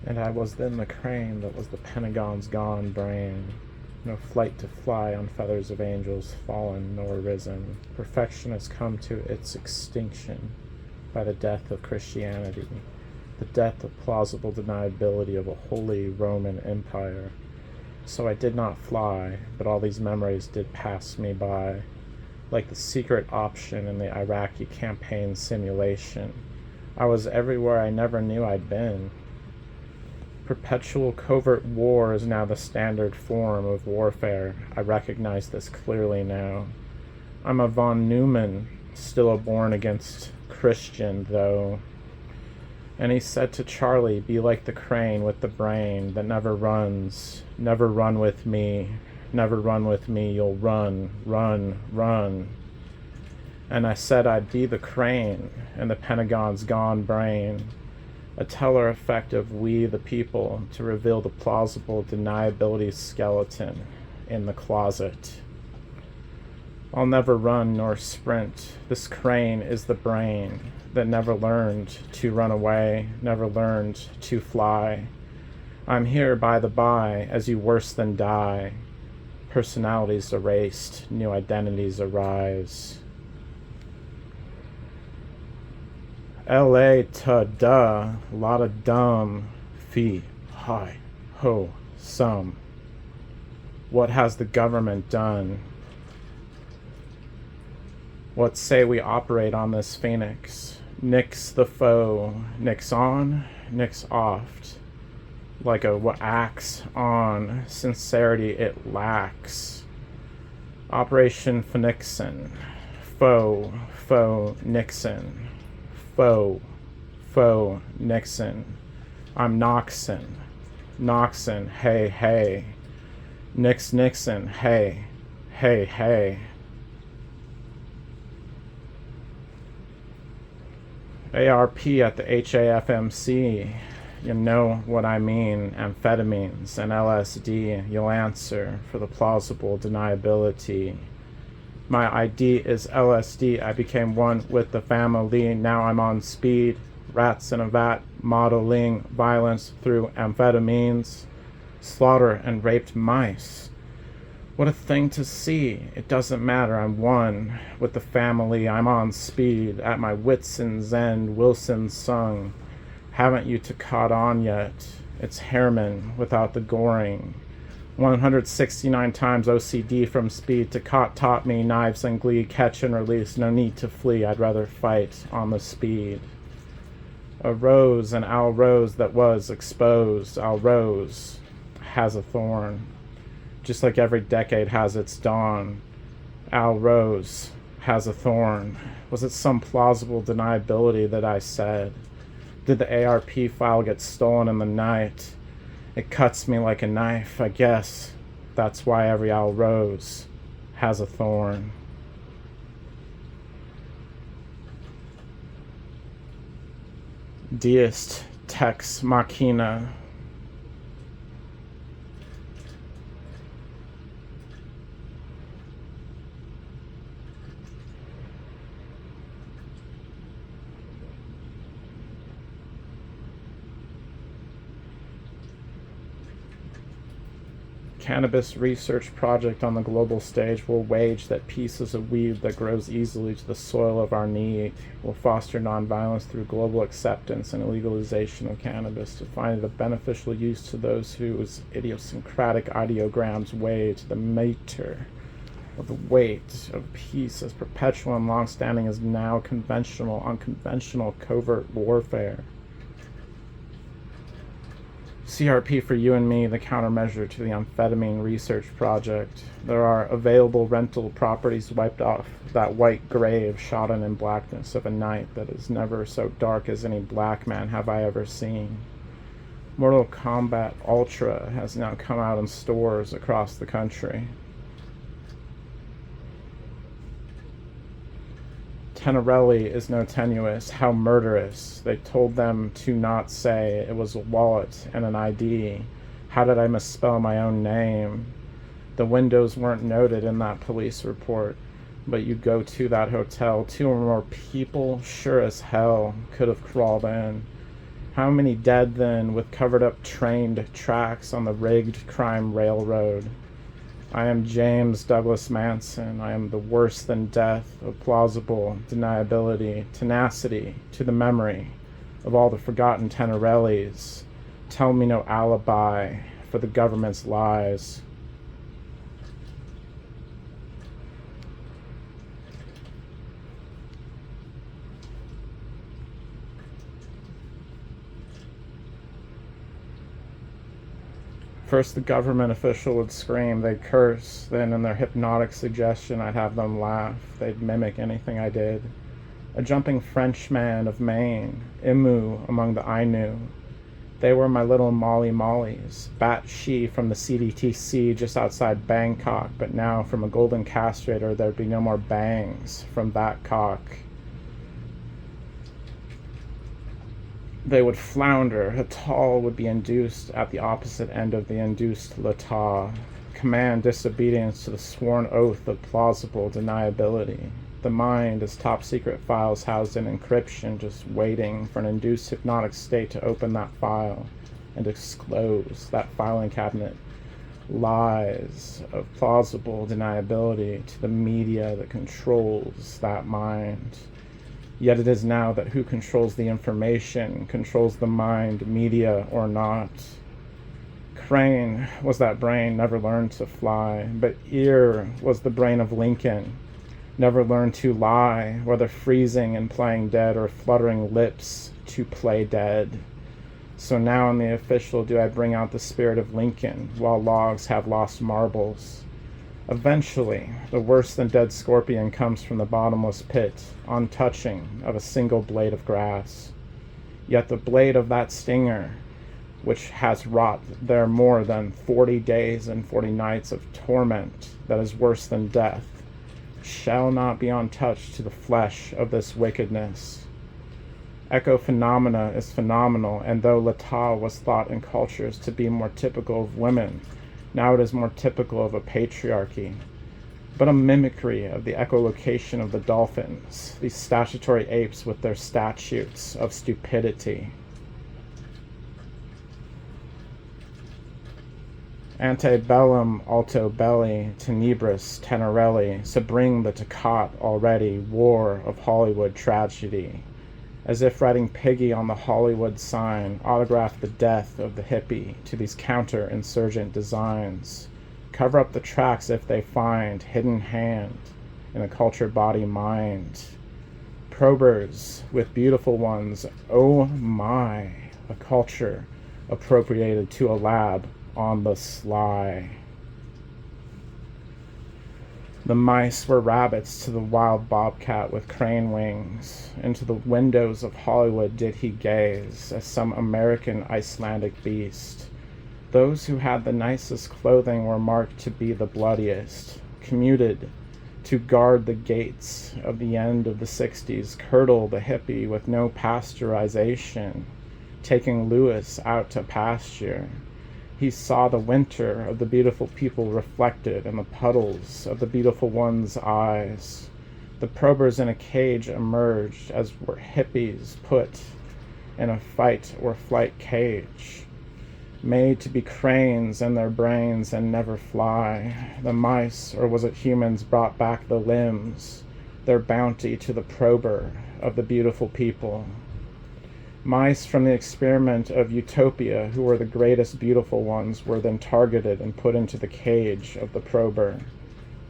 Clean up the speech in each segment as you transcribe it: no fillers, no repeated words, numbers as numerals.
And I was then the crane that was the Pentagon's gone brain. No flight to fly on feathers of angels fallen nor risen. Perfection has come to its extinction by the death of Christianity, the death of plausible deniability of a holy Roman Empire. So I did not fly, but all these memories did pass me by, like the secret option in the Iraqi campaign simulation. I was everywhere I never knew I'd been. Perpetual covert war is now the standard form of warfare. I recognize this clearly now. I'm a von Neumann, still a born against Christian, though. And he said to Charlie, be like the crane with the brain that never runs. Never run with me. Never run with me. You'll run, run, run. And I said I'd be the crane in the Pentagon's gone brain. A teller effect of we the people to reveal the plausible deniability skeleton in the closet. I'll never run nor sprint. This crane is the brain that never learned to run away, never learned to fly. I'm here by the by as you worse than die. Personalities erased, new identities arise. L.A. to duh, lot of dumb, fee, hi, ho, some. What has the government done? What say we operate on this phoenix? Nix the foe, nix on, nix oft. Like a axe on, sincerity it lacks. Operation Phoenixin, foe, Nixon. Foe, Nixon. I'm Noxon, hey. Nixon, hey. ARP at the HAFMC, you know what I mean, amphetamines and LSD, you'll answer for the plausible deniability. My ID is LSD, I became one with the family, now I'm on speed, rats in a vat, modeling violence through amphetamines, slaughter and raped mice. What a thing to see, it doesn't matter, I'm one with the family, I'm on speed, at my wits' end, Wilson sung, haven't you to caught on yet, it's Herman without the goring. 169 times OCD from speed to caught taught me knives and glee, catch and release, no need to flee, I'd rather fight on the speed. A rose, an Al Rose that was exposed, Al Rose has a thorn, just like every decade has its dawn. Al Rose has a thorn. Was it some plausible deniability that I said? Did the ARP file get stolen in the night? It cuts me like a knife, I guess. That's why every Al Rose has a thorn. Deist Tex Machina. Cannabis research project on the global stage will wage that pieces of weed that grows easily to the soil of our need will foster nonviolence through global acceptance and legalization of cannabis to find a beneficial use to those whose idiosyncratic ideograms weigh to the meter of the weight of peace as perpetual and long-standing as now conventional, unconventional covert warfare. CRP for you and me, the countermeasure to the amphetamine research project. There are available rental properties wiped off that white grave shodden in blackness of a night that is never so dark as any black man have I ever seen. Mortal Kombat Ultra has now come out in stores across the country. Tenerelli is no tenuous, how murderous. They told them to not say it was a wallet and an ID. How did I misspell my own name? The windows weren't noted in that police report, but you go to that hotel, 2 or more people, sure as hell, could have crawled in. How many dead then, with covered up trained tracks on the rigged crime railroad? I am James Douglas Manson. I am the worse than death of plausible deniability, tenacity to the memory of all the forgotten Tenerellis. Tell me no alibi for the government's lies. First the government official would scream, they'd curse, then in their hypnotic suggestion I'd have them laugh, they'd mimic anything I did. A jumping Frenchman of Maine, Imu among the Ainu. They were my little Molly Mollies, Bat She from the CDTC just outside Bangkok, but now from a golden castrator there'd be no more bangs from that cock. They would flounder. Hatal would be induced at the opposite end of the induced Latah. Command disobedience to the sworn oath of plausible deniability. The mind is top secret files housed in encryption, just waiting for an induced hypnotic state to open that file and disclose that filing cabinet. Lies of plausible deniability to the media that controls that mind. Yet it is now that who controls the information controls the mind, media or not. Crane was that brain never learned to fly, but Ear was the brain of Lincoln, never learned to lie, whether freezing and playing dead or fluttering lips to play dead. So now in the official do I bring out the spirit of Lincoln, while logs have lost marbles. Eventually, the worse than dead scorpion comes from the bottomless pit, on touching of a single blade of grass. Yet the blade of that stinger, which has wrought there more than 40 days and 40 nights of torment that is worse than death, shall not be untouched to the flesh of this wickedness. Echo phenomena is phenomenal, and though Latah was thought in cultures to be more typical of women, now it is more typical of a patriarchy, but a mimicry of the echolocation of the dolphins, these statutory apes with their statutes of stupidity. Antebellum alto belli tenebris tenerelli, Sabring the Takat already, war of Hollywood tragedy. As if writing Piggy on the Hollywood sign, autograph the death of the hippie to these counter-insurgent designs. Cover up the tracks if they find hidden hand in a culture body mind. Probers with beautiful ones, oh my, a culture appropriated to a lab on the sly. The mice were rabbits to the wild bobcat with crane wings. Into the windows of Hollywood did he gaze, as some American Icelandic beast. Those who had the nicest clothing were marked to be the bloodiest, commuted to guard the gates of the end of the 60s, curdle the hippie with no pasteurization, taking Lewis out to pasture. He saw the winter of the beautiful people reflected in the puddles of the beautiful one's eyes. The probers in a cage emerged, as were hippies put in a fight or flight cage, made to be cranes in their brains and never fly. The mice, or was it humans, brought back the limbs, their bounty to the prober of the beautiful people. Mice from the experiment of Utopia, who were the greatest beautiful ones, were then targeted and put into the cage of the prober.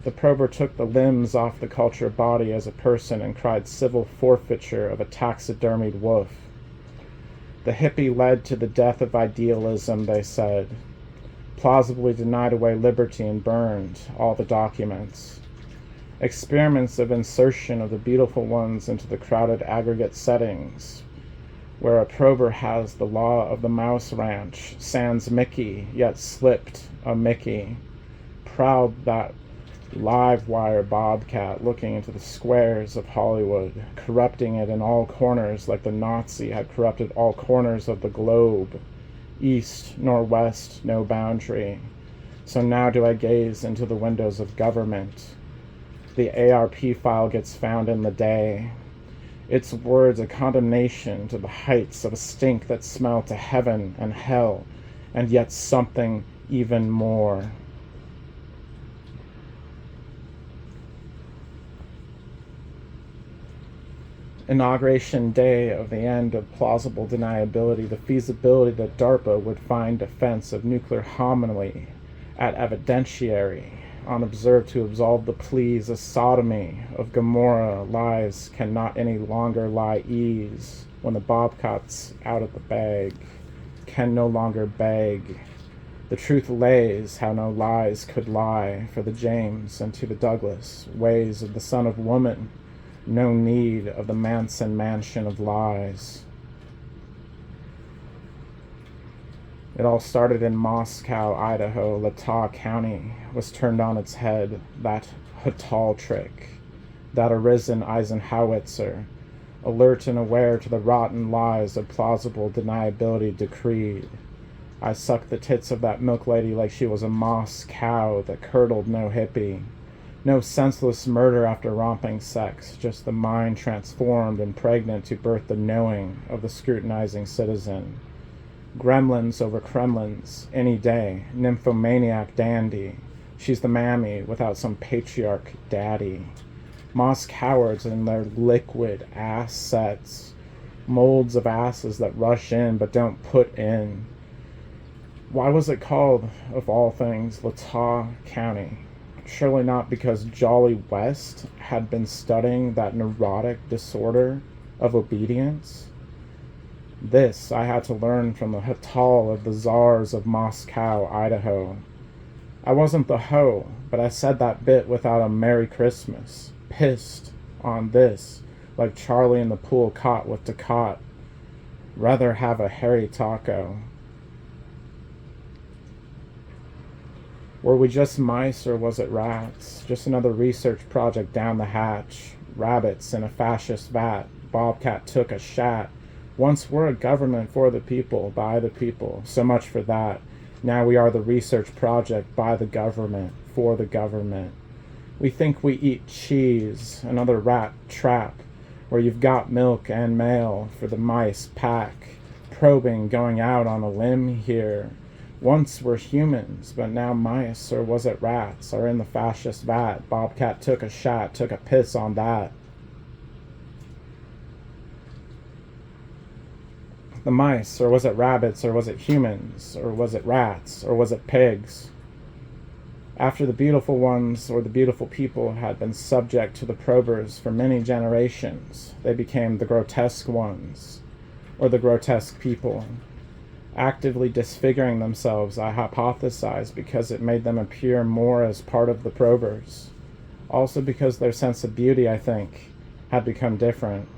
The prober took the limbs off the culture body as a person and cried civil forfeiture of a taxidermied wolf. The hippie led to the death of idealism, they said, plausibly denied away liberty and burned all the documents. Experiments of insertion of the beautiful ones into the crowded aggregate settings, where a prober has the law of the mouse ranch, sans Mickey, yet slipped a Mickey. Proud that live wire bobcat looking into the squares of Hollywood, corrupting it in all corners like the Nazi had corrupted all corners of the globe. East nor west, no boundary. So now do I gaze into the windows of government. The ARP file gets found in the day. its words a condemnation to the heights of a stink that smelled to heaven and hell, and yet something even more. Inauguration day of the end of plausible deniability, the feasibility that DARPA would find defense of nuclear homily at evidentiary, unobserved to absolve the pleas of sodomy, of Gomorrah, lies cannot any longer lie ease, when the bobcat's out of the bag, can no longer beg. The truth lays how no lies could lie, for the James and to the Douglas, ways of the son of woman, no need of the Manson mansion of lies. It all started in Moscow, Idaho. Latah County was turned on its head, that Huttal trick, that arisen Eisenhower, alert and aware to the rotten lies of plausible deniability decreed. I sucked the tits of that milk lady like she was a moss cow that curdled no hippie. No senseless murder after romping sex, just the mind transformed and pregnant to birth the knowing of the scrutinizing citizen. Gremlins over Kremlins, any day, nymphomaniac dandy. She's the mammy without some patriarch daddy. Moss cowards in their liquid ass sets. Molds of asses that rush in but don't put in. Why was it called, of all things, Latah County? Surely not because Jolly West had been studying that neurotic disorder of obedience. This I had to learn from the Huttal of the czars of Moscow, Idaho. I wasn't the hoe, but I said that bit without a Merry Christmas. Pissed on this, like Charlie in the pool caught with Ducat. Rather have a hairy taco. Were we just mice or was it rats? Just another research project down the hatch. Rabbits in a fascist vat. Bobcat took a shat. Once we're a government for the people, by the people. So much for that. Now we are the research project by the government, for the government. We think we eat cheese, another rat trap, where you've got milk and mail for the mice pack. Probing, going out on a limb here. Once we're humans, but now mice, or was it rats, are in the fascist vat. Bobcat took a shat, took a piss on that. The mice, or was it rabbits, or was it humans, or was it rats, or was it pigs? After the beautiful ones, or the beautiful people, had been subject to the probers for many generations, they became the grotesque ones, or the grotesque people. Actively disfiguring themselves, I hypothesize, because it made them appear more as part of the probers. Also because their sense of beauty, I think, had become different.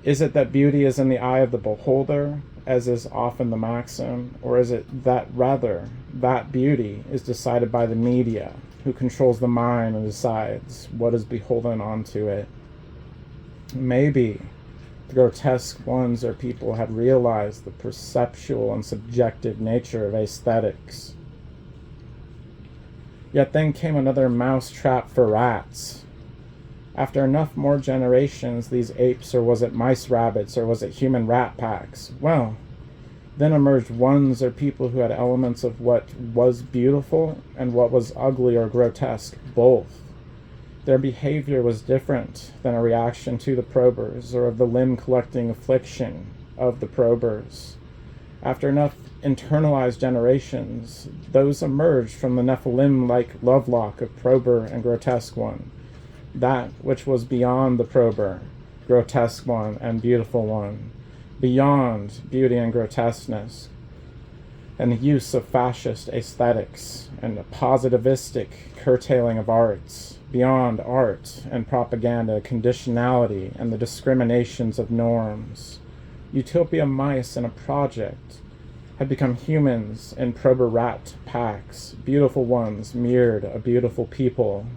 Is it that beauty is in the eye of the beholder, as is often the maxim, or is it that rather that beauty is decided by the media, who controls the mind and decides what is beholden onto it? Maybe the grotesque ones or people had realized the perceptual and subjective nature of aesthetics. Yet then came another mouse trap for rats. After enough more generations, these apes, or was it mice rabbits, or was it human rat packs? Well, then emerged ones or people who had elements of what was beautiful and what was ugly or grotesque, both. Their behavior was different than a reaction to the probers, or of the limb-collecting affliction of the probers. After enough internalized generations, those emerged from the Nephilim-like lovelock of prober and grotesque one, that which was beyond the prober, grotesque one, and beautiful one, beyond beauty and grotesqueness, and the use of fascist aesthetics and a positivistic curtailing of arts, beyond art and propaganda, conditionality, and the discriminations of norms. Utopia mice in a project had become humans in prober rat packs, beautiful ones mirrored a beautiful people.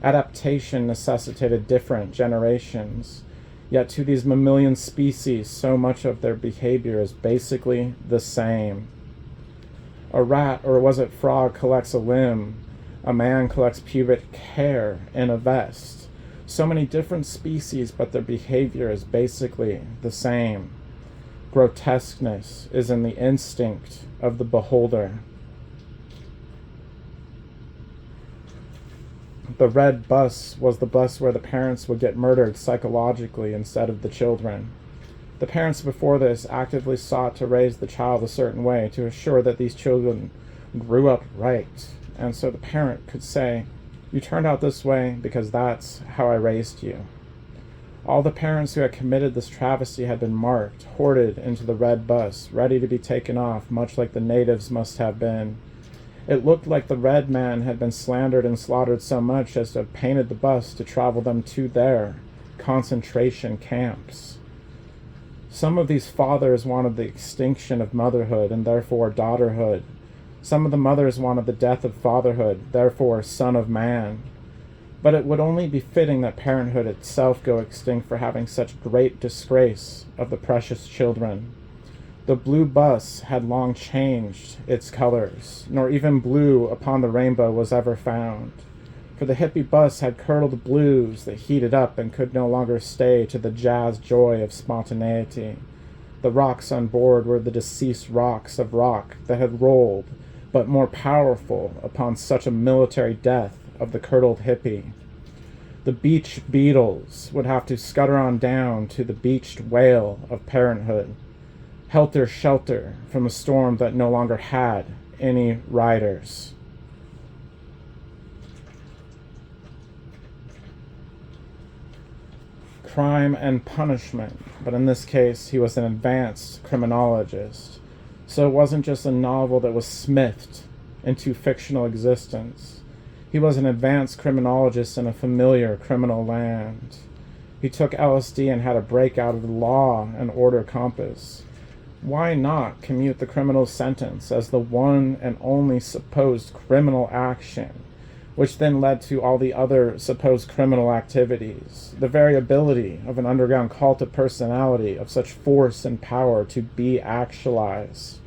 Adaptation necessitated different generations, yet to these mammalian species so much of their behavior is basically the same. A rat, or was it frog, collects a limb. A man collects pubic hair in a vest. So many different species, but their behavior is basically the same. Grotesqueness is in the instinct of the beholder. The red bus was the bus where the parents would get murdered psychologically instead of the children. The parents before this actively sought to raise the child a certain way to assure that these children grew up right, and so the parent could say, "You turned out this way because that's how I raised you." All the parents who had committed this travesty had been marked, hoarded into the red bus, ready to be taken off, much like the natives must have been. It looked like the red man had been slandered and slaughtered so much as to have painted the bus to travel them to their concentration camps. Some of these fathers wanted the extinction of motherhood and therefore daughterhood. Some of the mothers wanted the death of fatherhood, therefore son of man. But it would only be fitting that parenthood itself go extinct for having such great disgrace of the precious children. The blue bus had long changed its colors, nor even blue upon the rainbow was ever found. For the hippie bus had curdled blues that heated up and could no longer stay to the jazz joy of spontaneity. The rocks on board were the deceased rocks of rock that had rolled, but more powerful upon such a military death of the curdled hippie. The beach beetles would have to scutter on down to the beached whale of parenthood, helter shelter from a storm that no longer had any riders. Crime and punishment, but in this case he was an advanced criminologist, so it wasn't just a novel that was smithed into fictional existence. He was an advanced criminologist in a familiar criminal land. He took LSD and had a break out of the law and order compass. Why not commute the criminal's sentence as the one and only supposed criminal action, which then led to all the other supposed criminal activities, the variability of an underground cult of personality of such force and power to be actualized?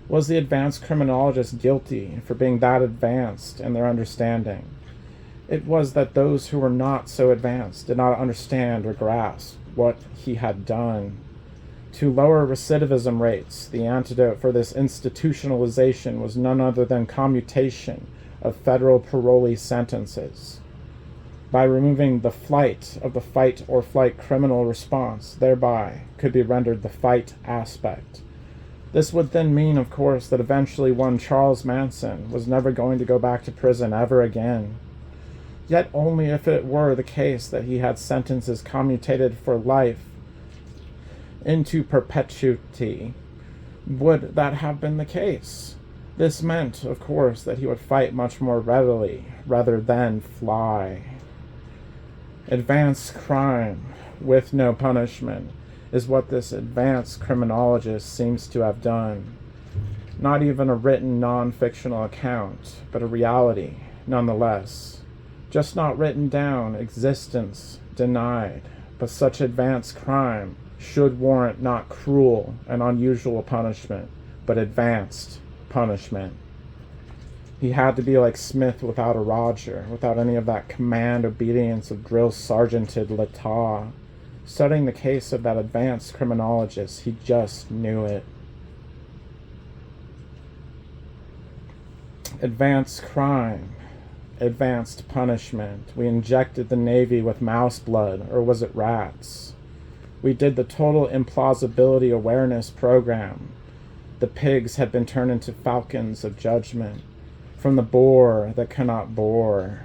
Was the advanced criminologist guilty for being that advanced in their understanding? It was that those who were not so advanced did not understand or grasp what he had done. To lower recidivism rates, the antidote for this institutionalization was none other than commutation of federal parolee sentences. By removing the flight of the fight or flight criminal response, thereby could be rendered the fight aspect. This would then mean, of course, that eventually one Charles Manson was never going to go back to prison ever again. Yet only if it were the case that he had sentences commutated for life into perpetuity would that have been the case. This meant, of course, that he would fight much more readily rather than fly. Advanced crime with no punishment is what this advanced criminologist seems to have done. Not even a written non-fictional account, but a reality nonetheless. Just not written down, existence denied, but such advanced crime should warrant not cruel and unusual punishment, but advanced punishment. He had to be like Smith without a Roger, without any of that command obedience of drill sergeanted l'état. Studying the case of that advanced criminologist, he just knew it. Advanced crime, advanced punishment. We injected the Navy with mouse blood, or was it rats? We did the total implausibility awareness program. The pigs had been turned into falcons of judgment, from the boar that cannot bore,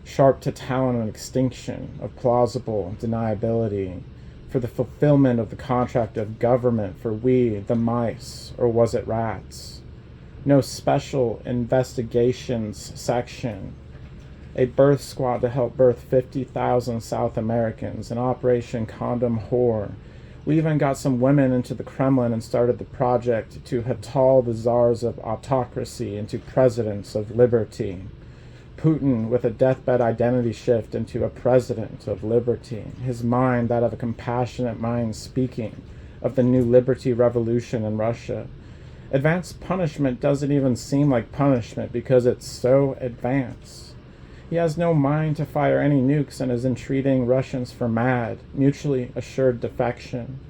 sharp to talon and extinction of plausible deniability, for the fulfillment of the contract of government for we, the mice, or was it rats? No special investigations section. A birth squad to help birth 50,000 South Americans, an Operation Condom Whore. We even got some women into the Kremlin and started the project to hattal the czars of autocracy into presidents of liberty. Putin with a deathbed identity shift into a president of liberty. His mind, that of a compassionate mind, speaking of the new liberty revolution in Russia. Advanced punishment doesn't even seem like punishment because it's so advanced. He has no mind to fire any nukes and is entreating Russians for mad, mutually assured defection.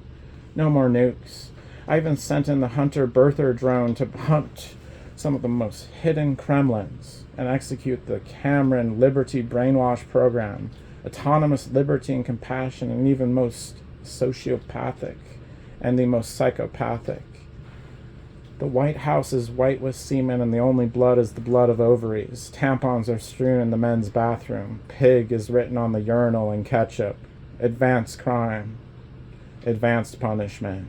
No more nukes. I even sent in the hunter-birther drone to hunt some of the most hidden Kremlins and execute the Cameron Liberty brainwash program, autonomous liberty and compassion, and even most sociopathic and the most psychopathic. The White House is white with semen, and the only blood is the blood of ovaries. Tampons are strewn in the men's bathroom. Pig is written on the urinal in ketchup. Advanced crime. Advanced punishment.